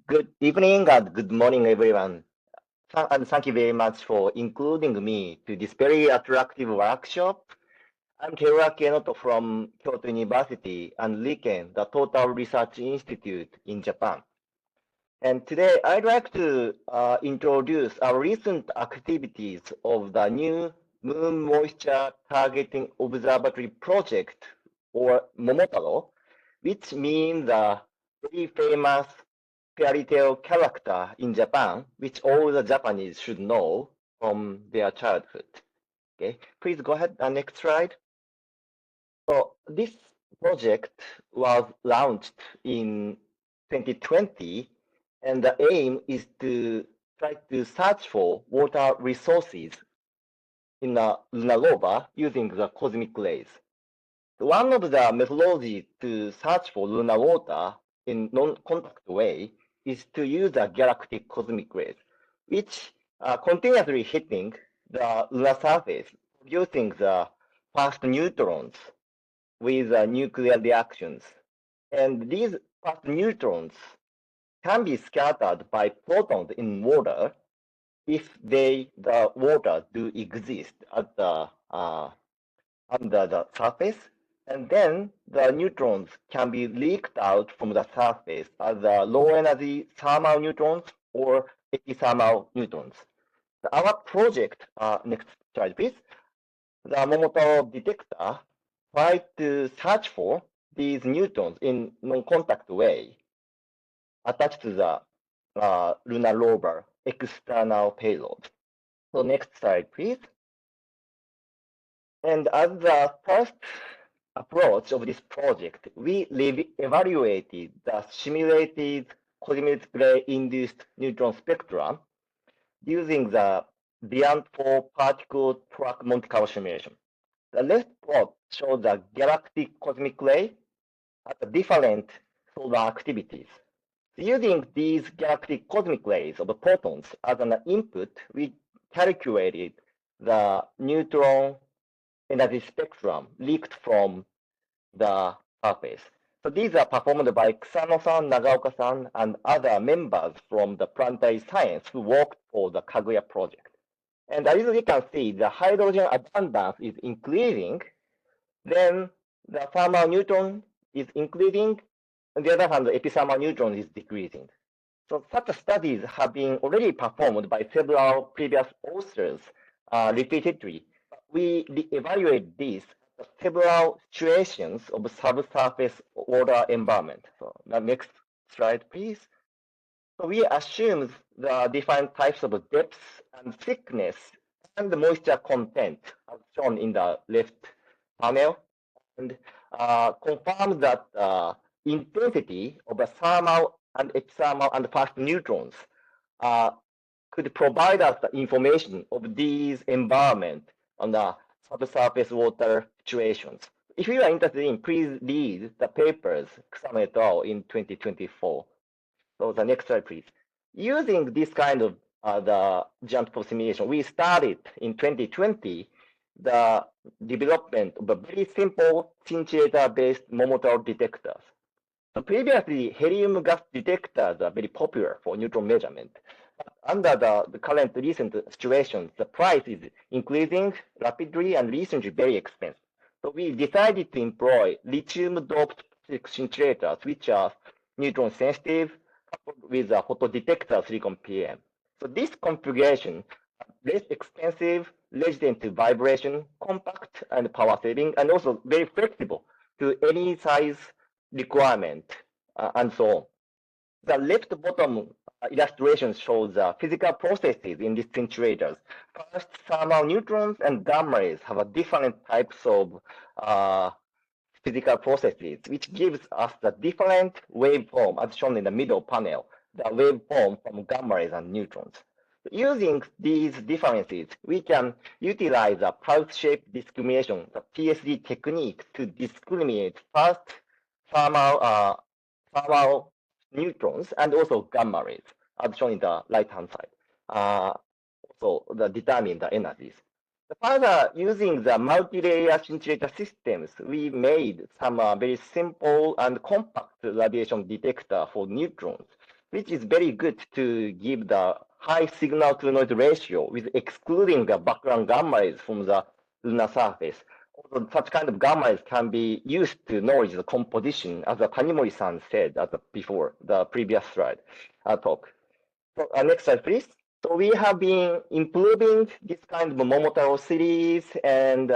Good evening and good morning, everyone. And thank you very much for including me to this very attractive workshop. I'm Teruaki Enoto from Kyoto University and RIKEN, the Total Research Institute in Japan. And today I'd like to introduce our recent activities of the new Moon Moisture Targeting Observatory project, or MoMoTarO, which means the very famous fairy tale character in Japan, which all the Japanese should know from their childhood. Okay, please go ahead. Next slide. So this project was launched in 2020, and the aim is to try to search for water resources in a lunar rover using the cosmic rays. One of the methodologies to search for lunar water in non-contact way is to use the galactic cosmic rays, which are continuously hitting the lunar surface, producing the fast neutrons with nuclear reactions. And these fast neutrons can be scattered by protons in water if the water do exist at the under the surface, and then the neutrons can be leaked out from the surface as low energy thermal neutrons or epithermal neutrons. Our project, next slide please, the MoMoTarO detector tried to search for these neutrons in non-contact way attached to the lunar rover external payload. So next slide please. And as the first approach of this project, we evaluated the simulated cosmic ray-induced neutron spectrum using the Beyond4 particle track Monte Carlo simulation. The left plot shows the galactic cosmic ray at different solar activities. Using these galactic cosmic rays of protons as an input, we calculated the neutron energy spectrum leaked from the surface. So these are performed by Kusano-san, Nagaoka-san, and other members from the planetary science who worked for the Kaguya project. And as you can see, the hydrogen abundance is increasing, then the thermal neutron is increasing, on the other hand, the epithermal neutron is decreasing. So such studies have been already performed by several previous authors repeatedly. We evaluate this several situations of subsurface water environment. So the next slide, please. So we assume the different types of depth and thickness and the moisture content as shown in the left panel, and confirm that intensity of the thermal and epithermal and fast neutrons could provide us the information of these environment on the subsurface water situations. If you are interested in, please read the papers Kusano et al. In 2024. So the next slide, please. Using this kind of the giant pulse simulation, we started in 2020 the development of a very simple scintillator-based MoMoTarO detectors. So previously, helium gas detectors are very popular for neutron measurement. But under the current recent situation, the price is increasing rapidly and recently very expensive. So we decided to employ lithium-doped scintillators, which are neutron sensitive, coupled with a photodetector silicon PM. So this configuration less expensive, resistant to vibration, compact and power saving, and also very flexible to any size requirement, and so on. The left bottom illustration shows the physical processes in these scintillators. First, thermal neutrons and gamma rays have a different types of physical processes, which gives us the different waveform as shown in the middle panel, the waveform from gamma rays and neutrons. Using these differences, we can utilize a pulse shape discrimination, the PSD technique, to discriminate first thermal neutrons and also gamma rays, as shown in the right-hand side. Also, determine the energies. Further, using the multi-layer scintillator systems, we made some very simple and compact radiation detector for neutrons which is very good to give the high signal to noise ratio with excluding the background gamma rays from the lunar surface. Also, such kind of gamma rays can be used to knowledge the composition, as Tanimori-san said before, the previous slide talk. So, next slide, please. So we have been improving this kind of MoMoTarO series, and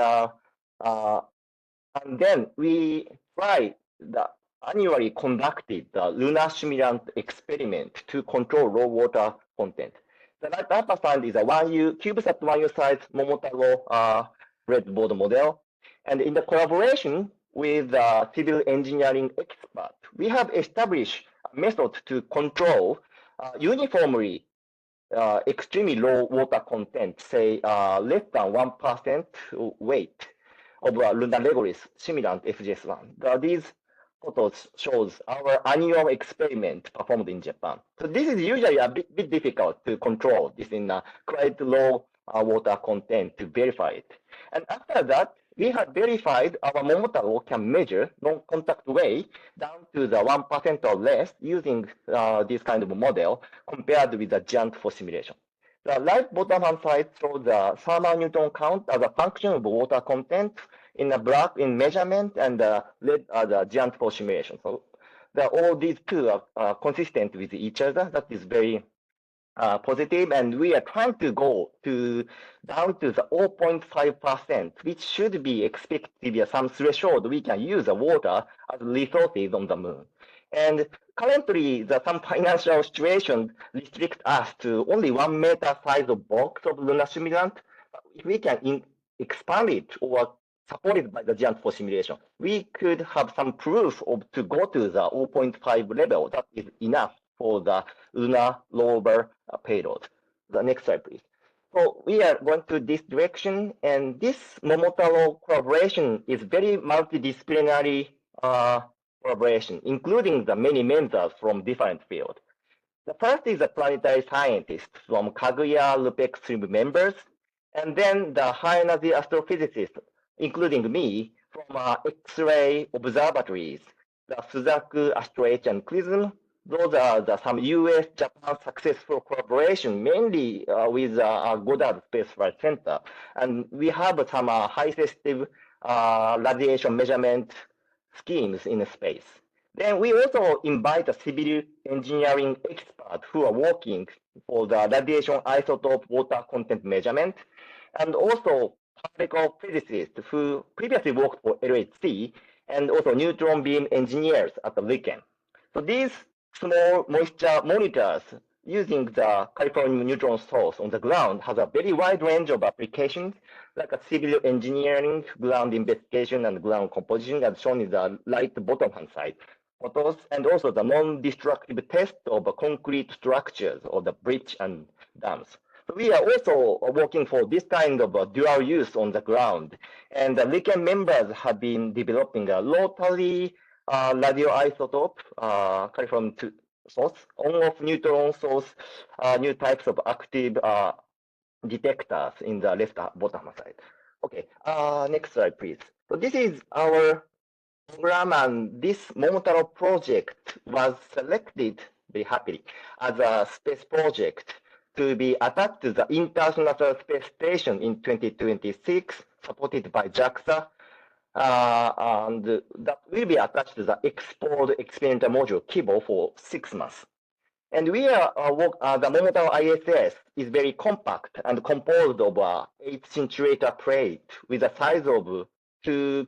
then we try the annually conducted the lunar simulant experiment to control raw water content. The data find is a 1U CubeSat 1U size MoMoTarO breadboard model. And in the collaboration with civil engineering expert, we have established a method to control uniformly extremely low water content, say less than 1% weight of a lunar regolith simulant FGS1. These photos shows our annual experiment performed in Japan. So this is usually a bit difficult to control this in quite low water content to verify it. And after that, we have verified our MoMoTarO can measure non-contact weight down to the 1% or less using this kind of model compared with the giant force simulation. The right bottom hand side shows the thermal neutron count as a function of water content in a black in measurement and red as a giant force simulation. So all these two are consistent with each other. That is very positive, and we are trying to go down to the 0.5%, which should be expected to be some threshold we can use the water as resources on the moon. And currently, some financial situation restrict us to only 1 meter size of box of lunar simulant. If we can expand it or supported by the giant force simulation, we could have some proof to go to the 0.5 level. That is enough for the lunar rover payload. The next slide, please. So we are going to this direction, and this MoMoTarO collaboration is very multidisciplinary collaboration, including the many members from different fields. The first is a planetary scientist from Kaguya LUPEC stream members, and then the high energy astrophysicists, including me, from X-ray observatories, the Suzaku, AstroH, and CRISM. Those are some US-Japan successful collaboration, mainly with Goddard Space Flight Center. And we have some high-sensitive radiation measurement schemes in space. Then we also invite a civil engineering expert who are working for the radiation isotope water content measurement, and also particle physicists who previously worked for LHC, and also neutron beam engineers at the RIKEN. So these small moisture monitors using the California neutron source on the ground has a very wide range of applications, like a civil engineering, ground investigation, and ground composition, as shown in the right bottom hand side photos, and also the non-destructive test of concrete structures or the bridge and dams. So we are also working for this kind of dual use on the ground, and the RIKEN members have been developing a rotary radioisotope, Californium source, on-off neutron source, new types of active detectors in the left bottom side. Okay, next slide, please. So this is our program, and this MoMoTarO project was selected very happily as a space project to be attached to the International Space Station in 2026, supported by JAXA. And that will be attached to the export experimental module Kibo for 6 months. And we are the MoMoTarO ISS is very compact and composed of a 8 scintillator plate with a size of 2U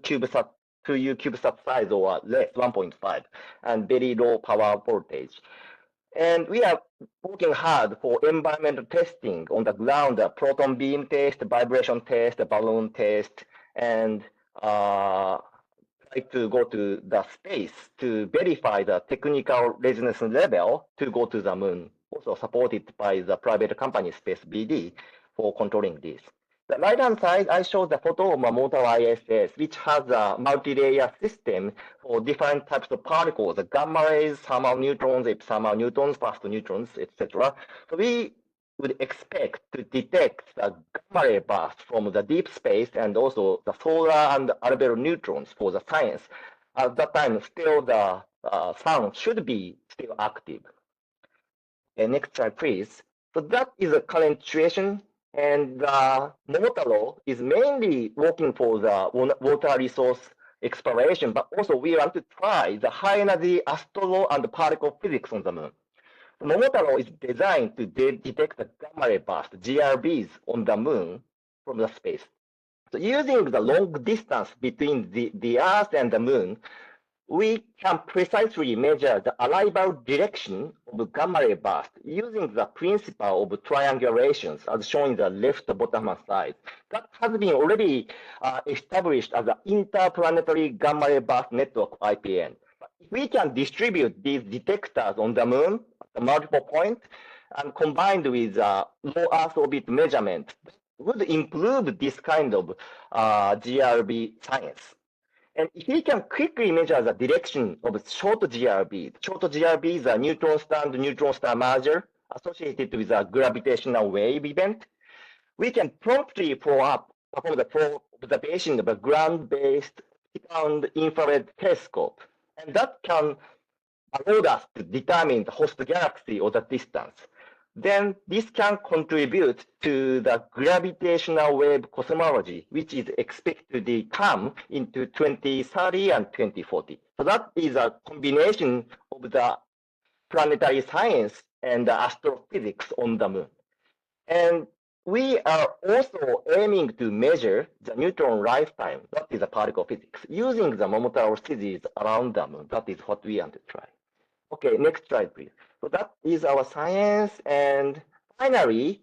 CubeSat size or less, 1.5, and very low power voltage. And we are working hard for environmental testing on the ground, proton beam test, vibration test, balloon test, and try to go to the space to verify the technical readiness level to go to the moon, also supported by the private company Space BD for controlling this. The right-hand side, I show the photo of MoMoTarO ISS, which has a multi-layer system for different types of particles, the gamma rays, thermal neutrons, epithermal neutrons, fast neutrons, etc. So we would expect to detect the gamma ray burst from the deep space and also the solar and albedo neutrons for the science. At that time, still the sun should be still active. next slide, please. So that is the current situation. And MoMoTarO is mainly working for the water resource exploration, but also we want to try the high energy astro and particle physics on the moon. MoMoTarO is designed to detect the gamma ray burst, GRBs, on the moon from the space. So using the long distance between the Earth and the moon, we can precisely measure the arrival direction of gamma ray burst using the principle of triangulations as shown in the left bottom side. That has been already established as an interplanetary gamma ray burst network, IPN. If we can distribute these detectors on the moon at multiple points and combined with low Earth orbit measurement, would improve this kind of GRB science. And if we can quickly measure the direction of short GRBs are neutron star and neutron star merger associated with a gravitational wave event, we can promptly perform the observation of a ground-based infrared telescope. And that can allow us to determine the host galaxy or the distance. Then this can contribute to the gravitational wave cosmology, which is expected to come into 2030 and 2040. So that is a combination of the planetary science and the astrophysics on the moon. And we are also aiming to measure the neutron lifetime, that is a particle physics, using the MoMoTarO series around the moon. That is what we want to try. Okay, next slide, please. So that is our science. And finally,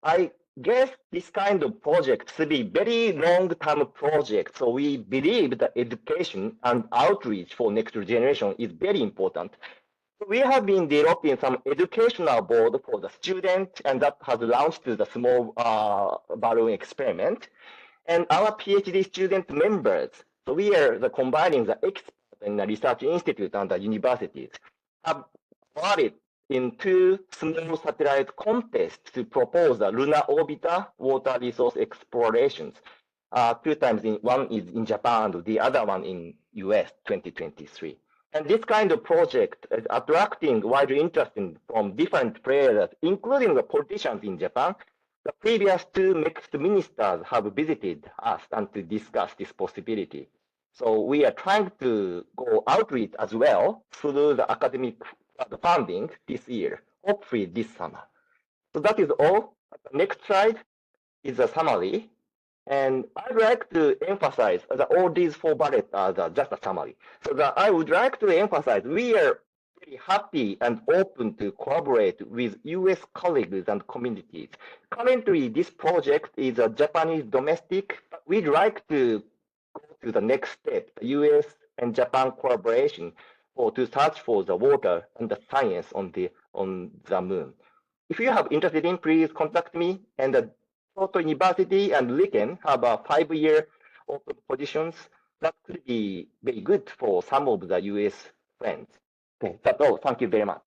I guess this kind of project should be very long-term project. So we believe that education and outreach for next generation is very important. So we have been developing some educational board for the student, and that has launched the small balloon experiment. And our PhD student members, so we are combining the experts in the research institute and the universities, have awarded in 2 small satellite contests to propose a lunar orbiter water resource explorations. 2 times, one is in Japan and the other one in US 2023. And this kind of project is attracting wide interest from different players, including the politicians in Japan. The previous 2 next ministers have visited us and to discuss this possibility. So we are trying to go outreach as well through the academic funding this year, hopefully this summer. So that is all. The next slide is a summary. And I'd like to emphasize that all these 4 bullets are just a summary. So that I would like to emphasize we are very happy and open to collaborate with US colleagues and communities. Currently, this project is a Japanese domestic, but we'd like to go to the next step, the US and Japan collaboration to search for the water and the science on the moon. If you have interested in, please contact me. And the Kyoto University and Riken have a 5-year open positions that could be very good for some of the US friends. Okay, that's all. Thank you very much.